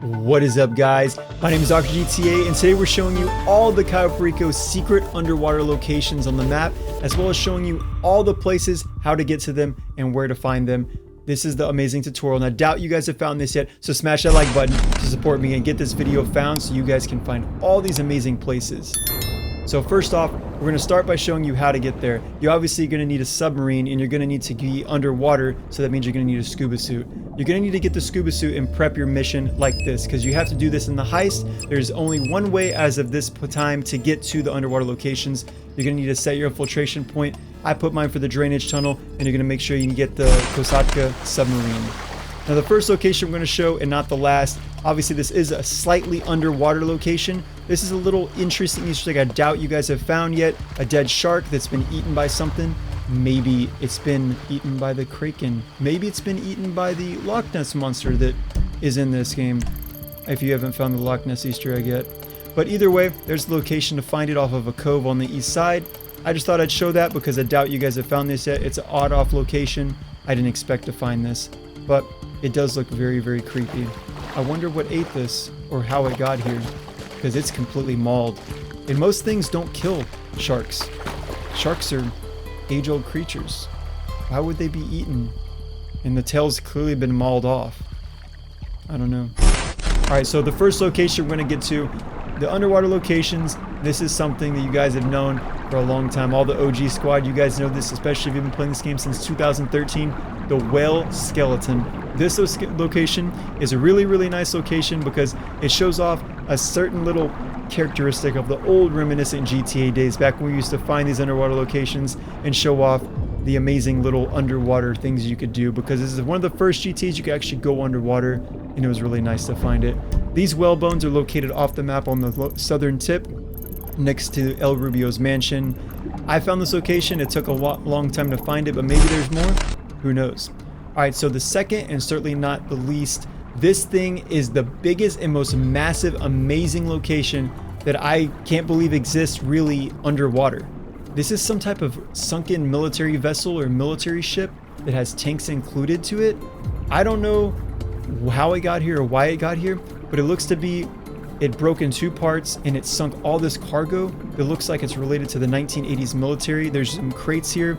What is up, guys? My name is Dr. GTA, and today we're showing you all the Cayo Perico secret underwater locations on the map, as well as showing you all the places, how to get to them, and where to find them. This is the amazing tutorial, and I doubt you guys have found this yet, so smash that like button to support me and get this video found so you guys can find all these amazing places. So first off, we're going to start by showing you how to get there. You're obviously going to need a submarine, and you're going to need to be underwater, so that means you're going to need a scuba suit. You're going to need to get the scuba suit and prep your mission like this, because you have to do this in the heist. There's only one way as of this time to get to the underwater locations. You're going to need to set your infiltration point. I put mine for the drainage tunnel, and you're going to make sure you can get the Kosatka submarine. Now the first location we're going to show, and not the last, obviously this is a slightly underwater location. This is a little interesting Easter egg I doubt you guys have found yet. A dead shark that's been eaten by something. Maybe it's been eaten by the Kraken. Maybe it's been eaten by the Loch Ness monster that is in this game, if you haven't found the Loch Ness Easter egg yet. But either way, there's the location to find it off of a cove on the east side. I just thought I'd show that because I doubt you guys have found this yet. It's an odd off location. I didn't expect to find this, but it does look very, very creepy. I wonder what ate this or how it got here, because it's completely mauled. And most things don't kill sharks. Sharks are age-old creatures. Why would they be eaten? And the tail's clearly been mauled off. I don't know. Alright, so the first location we're going to get to, the underwater locations. This is something that you guys have known for a long time. All the OG squad, you guys know this, especially if you've been playing this game since 2013. The whale skeleton. This location is a really, really nice location because it shows off a certain little characteristic of the old reminiscent GTA days, back when we used to find these underwater locations and show off the amazing little underwater things you could do, because this is one of the first GTAs you could actually go underwater, and it was really nice to find it. These whale bones are located off the map on the southern tip next to El Rubio's mansion. I found this location. It took a long time to find it, but maybe there's more. Who knows? Alright, so the second, and certainly not the least, this thing is the biggest and most massive, amazing location that I can't believe exists really underwater. This is some type of sunken military vessel or military ship that has tanks included to it. I don't know how it got here or why it got here, but it looks to be, it broke in two parts and it sunk all this cargo that looks like it's related to the 1980s military. There's some crates here.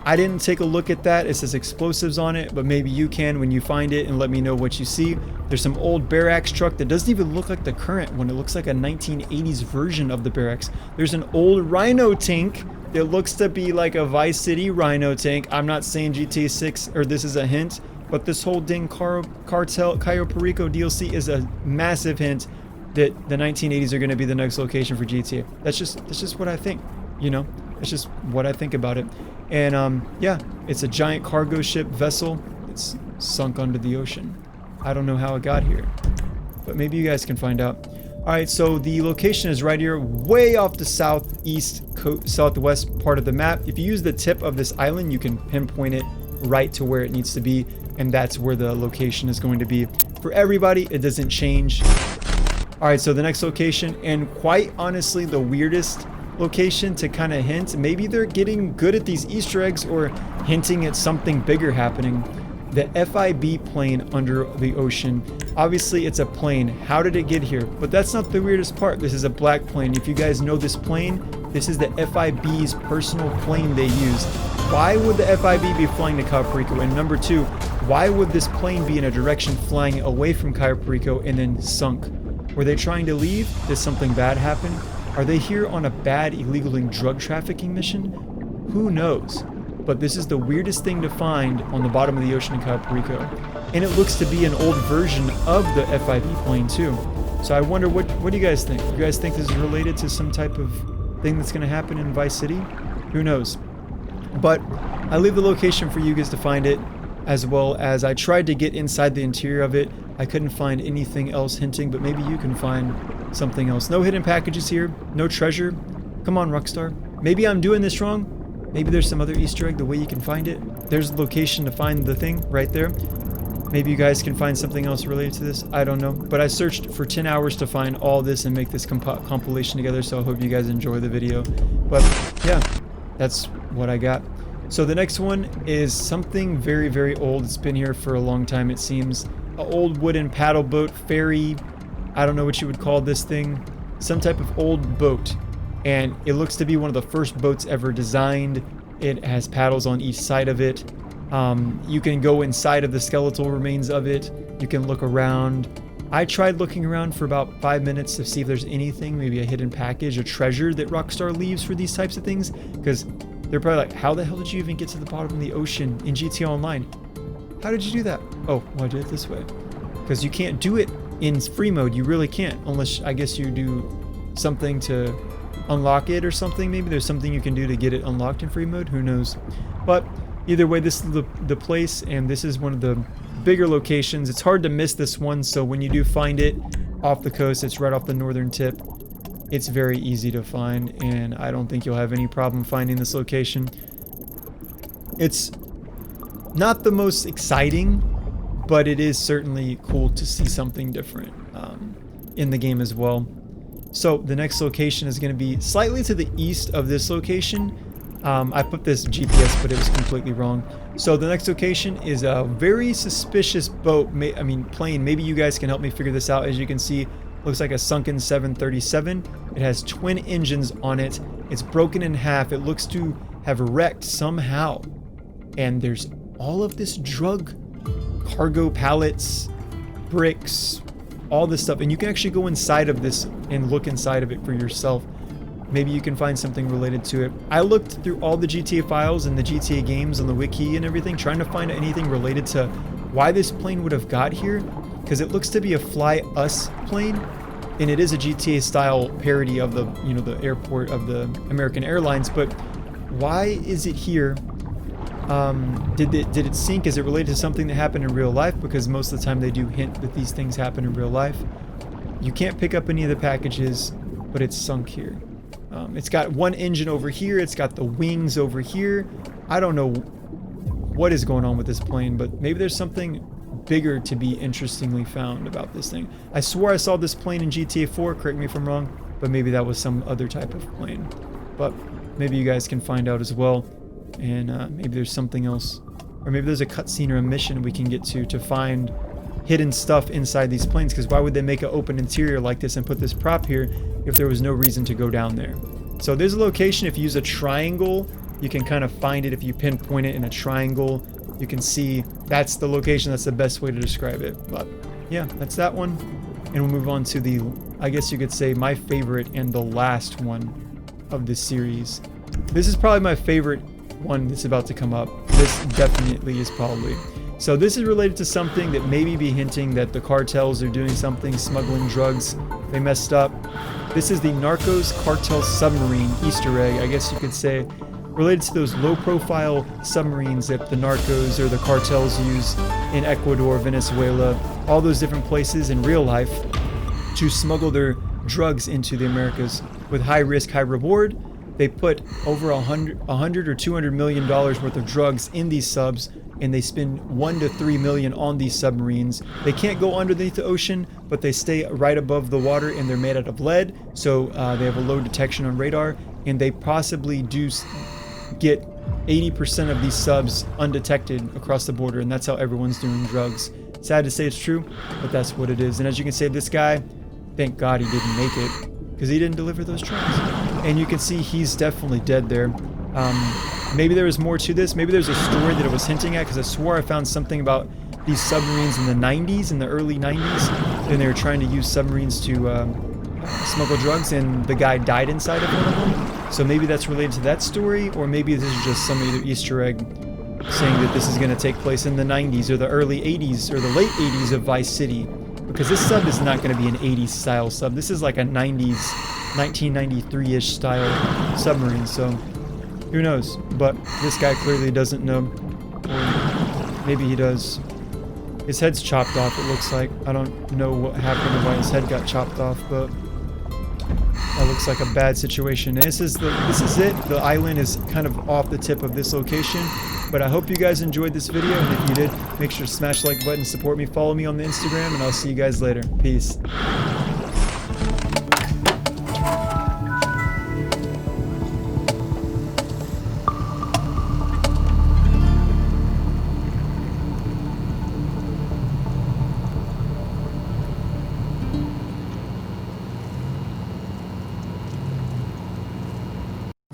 I didn't take a look at that. It says explosives on it, but maybe you can when you find it and let me know what you see. There's some old barracks truck that doesn't even look like the current one. It looks like a 1980s version of the barracks. There's an old Rhino tank that looks to be like a Vice City Rhino tank. I'm not saying GTA 6 or this is a hint, but this whole dang cartel Cayo Perico DLC is a massive hint that the 1980s are going to be the next location for GTA. That's just what I think, you know. That's just what I think about it. And yeah, it's a giant cargo ship vessel. It's sunk under the ocean. I don't know how it got here, but maybe you guys can find out. Alright, so the location is right here, way off the southwest part of the map. If you use the tip of this island, you can pinpoint it right to where it needs to be, and that's where the location is going to be. For everybody, it doesn't change. Alright, so the next location, and quite honestly the weirdest location to kind of hint, maybe they're getting good at these Easter eggs or hinting at something bigger happening. The FIB plane under the ocean. Obviously it's a plane. How did it get here? But that's not the weirdest part. This is a black plane. If you guys know this plane, this is the FIB's personal plane they use. Why would the FIB be flying to Cayo Perico? And number two, why would this plane be in a direction flying away from Cayo Perico and then sunk? Were they trying to leave? Did something bad happen? Are they here on a bad illegal drug trafficking mission? Who knows? But this is the weirdest thing to find on the bottom of the ocean in Cayo Perico. And it looks to be an old version of the FIB plane too. So I wonder, what do you guys think? You guys think this is related to some type of thing that's going to happen in Vice City? Who knows? But I leave the location for you guys to find it, as well as I tried to get inside the interior of it. I couldn't find anything else hinting, but maybe you can find something else. No hidden packages here, no treasure. Come on, Rockstar. Maybe I'm doing this wrong. Maybe there's some other Easter egg, the way you can find it. There's a location to find the thing right there. Maybe you guys can find something else related to this. I don't know. But I searched for 10 hours to find all this and make this compilation together, so I hope you guys enjoy the video. But yeah, that's what I got. So the next one is something very, very old. It's been here for a long time, it seems. old wooden paddle boat, ferry. I don't know what you would call this thing. Some type of old boat. And it looks to be one of the first boats ever designed. It has paddles on each side of it. You can go inside of the skeletal remains of it. You can look around. I tried looking around for about 5 minutes to see if there's anything, maybe a hidden package, a treasure that Rockstar leaves for these types of things. Because they're probably like, how the hell did you even get to the bottom of the ocean in GTA Online? How did you do that? Oh, well, I did it this way. Because you can't do it in free mode. You really can't. Unless, I guess, you do something to unlock it or something. Maybe there's something you can do to get it unlocked in free mode. Who knows? But either way, this is the place, and this is one of the bigger locations. It's hard to miss this one, so when you do find it off the coast, it's right off the northern tip. It's very easy to find, and I don't think you'll have any problem finding this location. It's not the most exciting, but it is certainly cool to see something different in the game as well. So the next location is going to be slightly to the east of this location. I put this GPS, but it was completely wrong. So the next location is a very suspicious boat. Plane. Maybe you guys can help me figure this out. As you can see, looks like a sunken 737. It has twin engines on it. It's broken in half. It looks to have wrecked somehow. And there's all of this drug, cargo pallets, bricks, all this stuff. And you can actually go inside of this and look inside of it for yourself. Maybe you can find something related to it. I looked through all the GTA files and the GTA games on the wiki and everything, trying to find anything related to why this plane would have got here, because it looks to be a Fly Us plane, and it is a GTA style parody of the, the airport of the American Airlines. But why is it here? Did it sink? Is it related to something that happened in real life? Because most of the time they do hint that these things happen in real life. You can't pick up any of the packages, but it's sunk here. It's got one engine over here. It's got the wings over here. I don't know what is going on with this plane, but maybe there's something bigger to be interestingly found about this thing. I swore I saw this plane in GTA 4, correct me if I'm wrong, but maybe that was some other type of plane. But maybe you guys can find out as well, and maybe there's something else. Or maybe there's a cutscene or a mission we can get to find hidden stuff inside these planes, because why would they make an open interior like this and put this prop here if there was no reason to go down there? So there's a location. If you use a triangle, you can kind of find it. If you pinpoint it in a triangle, you can see that's the location. That's the best way to describe it. But yeah, that's that one. And we'll move on to the, I guess you could say, my favorite and the last one of this series. This is probably my favorite one that's about to come up. This definitely is probably. So this is related to something that maybe be hinting that the cartels are doing something, smuggling drugs. They messed up. This is the Narcos Cartel Submarine Easter egg, I guess you could say, related to those low-profile submarines that the Narcos or the cartels use in Ecuador, Venezuela, all those different places in real life to smuggle their drugs into the Americas with high risk, high reward. They put over $100 or $200 million worth of drugs in these subs, and they spend $1 to $3 million on these submarines. They can't go underneath the ocean, but they stay right above the water, and they're made out of lead, so they have a low detection on radar, and they possibly do get 80% of these subs undetected across the border, and that's how everyone's doing drugs. Sad to say it's true, but that's what it is. And as you can see, this guy, thank God he didn't make it, because he didn't deliver those drugs. And you can see he's definitely dead there. Maybe there was more to this. Maybe there's a story that it was hinting at, because I swore I found something about these submarines in the 90s, in the early 90s, and they were trying to use submarines to smuggle drugs, and the guy died inside of one of them. So maybe that's related to that story, or maybe this is just some other Easter egg saying that this is going to take place in the 90s or the early 80s or the late 80s of Vice City, because this sub is not going to be an 80s style sub. This is like a 90s, 1993-ish style submarine, so who knows? But this guy clearly doesn't know, or maybe he does. His head's chopped off, it looks like. I don't know what happened or why his head got chopped off, but that looks like a bad situation. And this is it. The island is kind of off the tip of this location. But I hope you guys enjoyed this video, and if you did, make sure to smash the like button, support me, follow me on the Instagram, and I'll see you guys later. Peace.